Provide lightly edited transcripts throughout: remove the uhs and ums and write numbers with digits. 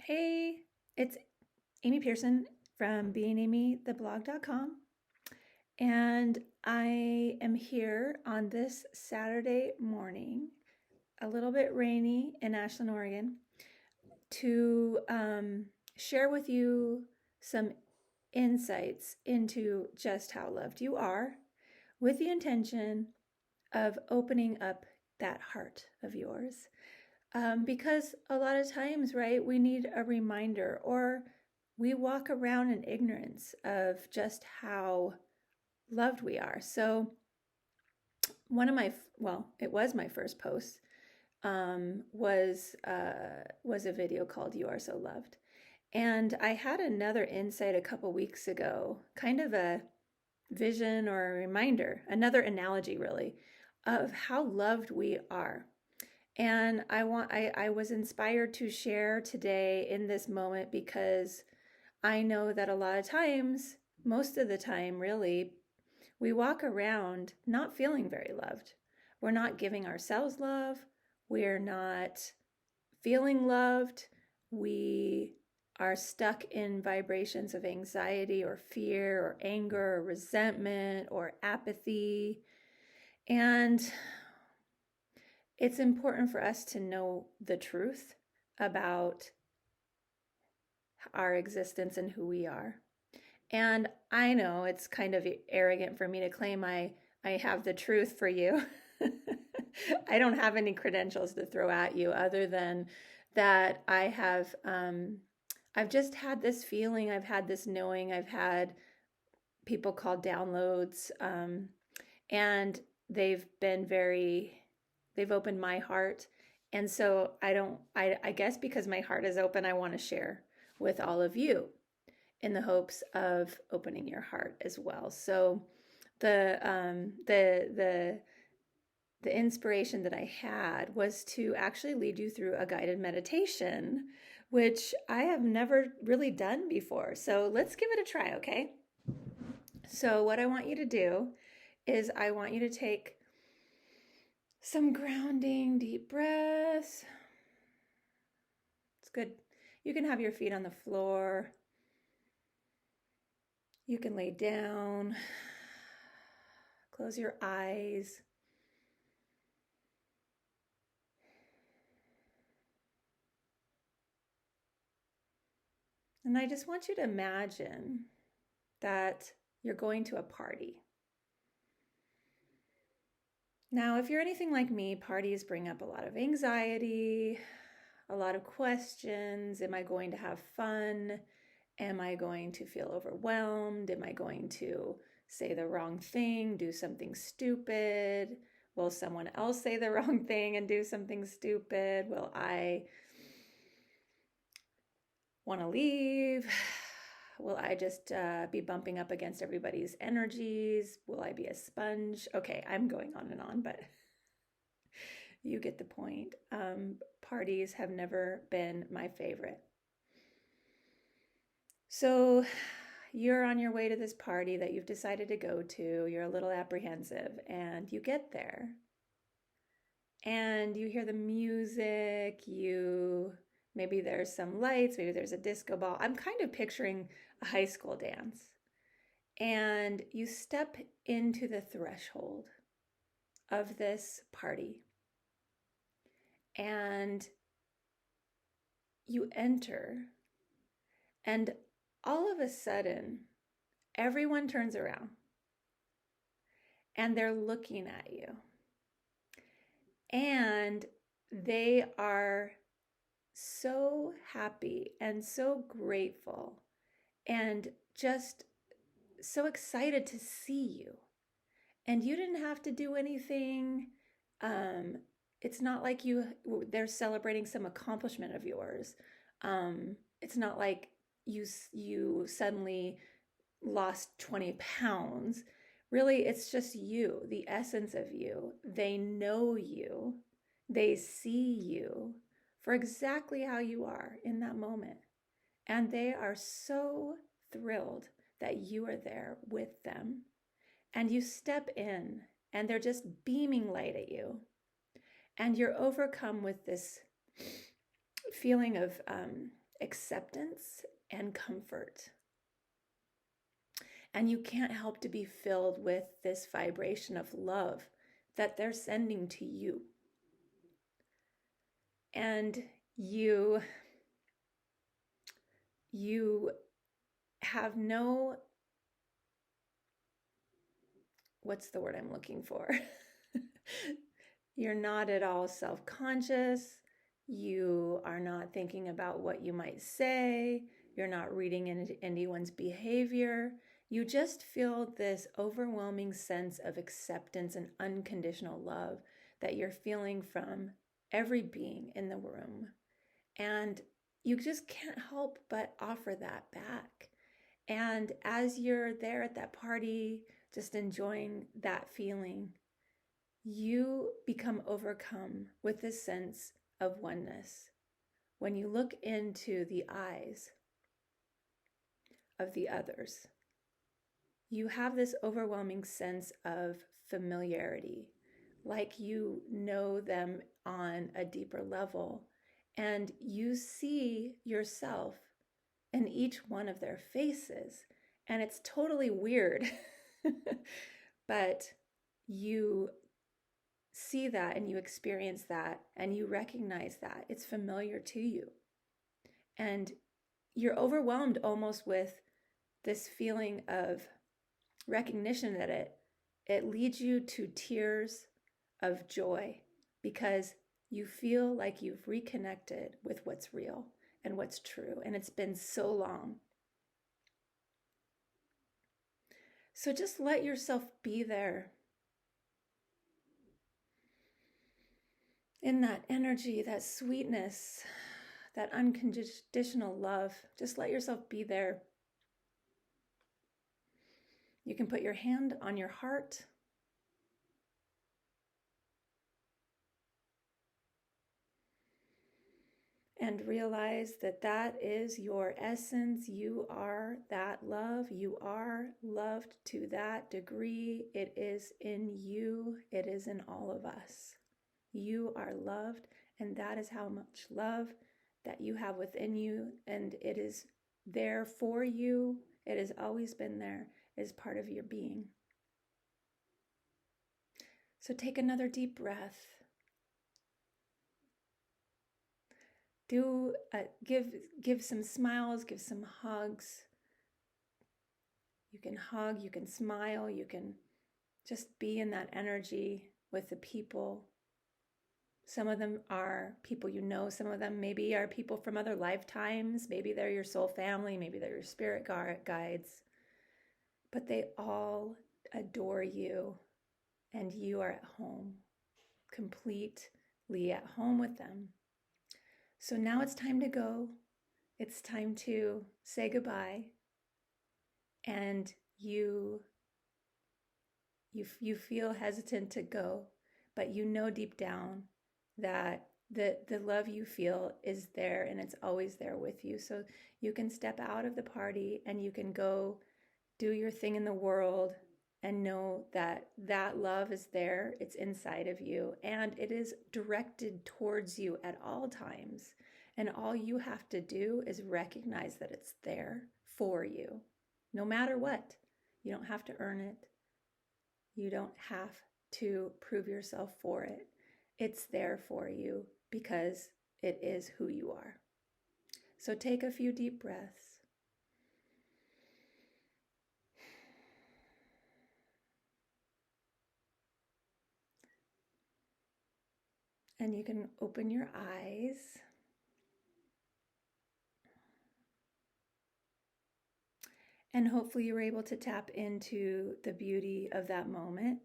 Hey, it's Amy Pearson from beingamytheblog.com, and I am here on this Saturday morning, a little bit rainy in Ashland, Oregon, to share with you some insights into just how loved you are, with the intention of opening up that heart of yours. Because a lot of times, right, we need a reminder, or we walk around in ignorance of just how loved we are. So, it was my first post, was a video called "You Are So Loved," and I had another insight a couple weeks ago, kind of a vision or a reminder, another analogy, really, of how loved we are. And I was inspired to share today in this moment because I know that a lot of times, most of the time really, we walk around not feeling very loved. We're not giving ourselves love. We're not feeling loved. We are stuck in vibrations of anxiety or fear or anger or resentment or apathy. And it's important for us to know the truth about our existence and who we are. And I know it's kind of arrogant for me to claim I have the truth for you. I don't have any credentials to throw at you other than that I've just had this feeling, I've had this knowing, I've had people call downloads, and they've been they've opened my heart. And so I guess because my heart is open, I want to share with all of you in the hopes of opening your heart as well. So the um, the the the inspiration that I had was to actually lead you through a guided meditation, which I have never really done before. So let's give it a try, okay? So what I want you to do is I want you to take some grounding deep breaths. It's good. You can have your feet on the floor. You can lay down. Close your eyes. And I just want you to imagine that you're going to a party. Now, if you're anything like me, parties bring up a lot of anxiety, a lot of questions. Am I going to have fun? Am I going to feel overwhelmed? Am I going to say the wrong thing, do something stupid? Will someone else say the wrong thing and do something stupid? Will I want to leave? Will I just be bumping up against everybody's energies? Will I be a sponge? Okay, I'm going on and on, but you get the point. Parties have never been my favorite. So you're on your way to this party that you've decided to go to. You're a little apprehensive, and you get there and you hear the music. Maybe there's some lights, maybe there's a disco ball. I'm kind of picturing a high school dance. And you step into the threshold of this party and you enter, and all of a sudden, everyone turns around and they're looking at you. And they are so happy and so grateful and just so excited to see you. And you didn't have to do anything. It's not like they're celebrating some accomplishment of yours. It's not like you suddenly lost 20 pounds. Really, it's just you, the essence of you. They know you, they see you for exactly how you are in that moment. And they are so thrilled that you are there with them. And you step in, and they're just beaming light at you. And you're overcome with this feeling of acceptance and comfort. And you can't help to be filled with this vibration of love that they're sending to you. And you have no, what's the word I'm looking for? You're not at all self-conscious. You are not thinking about what you might say. You're not reading into anyone's behavior. You just feel this overwhelming sense of acceptance and unconditional love that you're feeling from every being in the room. And you just can't help but offer that back. And as you're there at that party, just enjoying that feeling, you become overcome with this sense of oneness. When you look into the eyes of the others, you have this overwhelming sense of familiarity, like you know them on a deeper level, and you see yourself in each one of their faces. And it's totally weird, but you see that and you experience that and you recognize that it's familiar to you. And you're overwhelmed almost with this feeling of recognition that it leads you to tears of joy, because you feel like you've reconnected with what's real and what's true. And it's been so long. So just let yourself be there in that energy, that sweetness, that unconditional love. Just let yourself be there. You can put your hand on your heart. And realize that that is your essence. You are that love. You are loved to that degree. It is in you. It is in all of us. You are loved, and that is how much love that you have within you, and it is there for you. It has always been there as part of your being. So take another deep breath. Give some smiles, give some hugs. You can hug, you can smile, you can just be in that energy with the people. Some of them are people you know, some of them maybe are people from other lifetimes, maybe they're your soul family, maybe they're your spirit guides, but they all adore you, and you are at home, completely at home with them. So now it's time to go. It's time to say goodbye. And you feel hesitant to go, but you know deep down that the love you feel is there, and it's always there with you. So you can step out of the party and you can go do your thing in the world and know that that love is there. It's inside of you, and it is directed towards you at all times. And all you have to do is recognize that it's there for you, no matter what. You don't have to earn it. You don't have to prove yourself for it. It's there for you because it is who you are. So take a few deep breaths. And you can open your eyes. And hopefully you were able to tap into the beauty of that moment.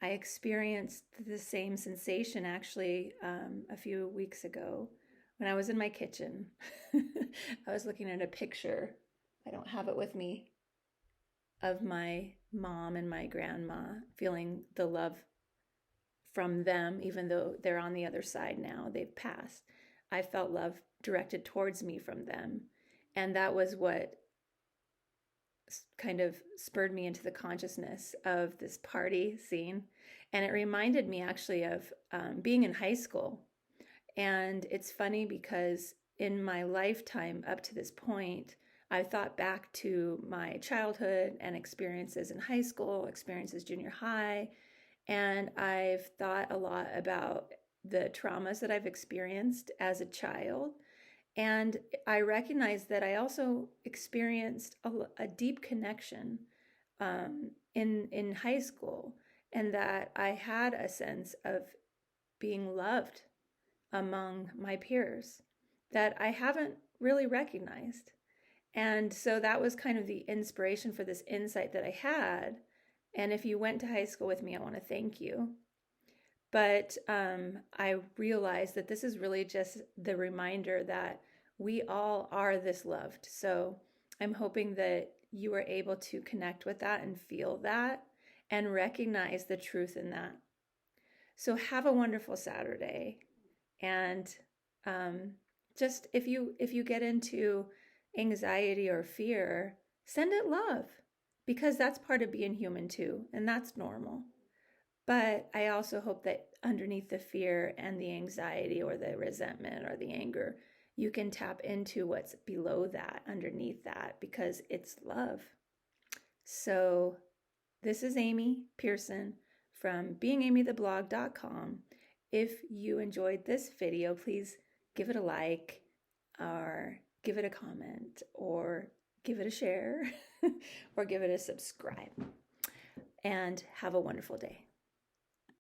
I experienced the same sensation actually a few weeks ago when I was in my kitchen. I was looking at a picture, I don't have it with me, of my mom and my grandma, feeling the love from them, even though they're on the other side now, they've passed. I felt love directed towards me from them. And that was what kind of spurred me into the consciousness of this party scene. And it reminded me actually of being in high school. And it's funny because in my lifetime up to this point, I've thought back to my childhood and experiences in high school, experiences junior high, and I've thought a lot about the traumas that I've experienced as a child. And I recognize that I also experienced a deep connection in high school, and that I had a sense of being loved among my peers that I haven't really recognized. And so that was kind of the inspiration for this insight that I had. And if you went to high school with me, I want to thank you. But I realized that this is really just the reminder that we all are this loved. So I'm hoping that you are able to connect with that and feel that and recognize the truth in that. So have a wonderful Saturday. And just if you get into anxiety or fear, send it love, because that's part of being human too, and that's normal. But I also hope that underneath the fear and the anxiety or the resentment or the anger, you can tap into what's below that, underneath that, because it's love. So this is Amy Pearson from beingamytheblog.com. If you enjoyed this video, please give it a like, or give it a comment, or give it a share, or give it a subscribe. And have a wonderful day.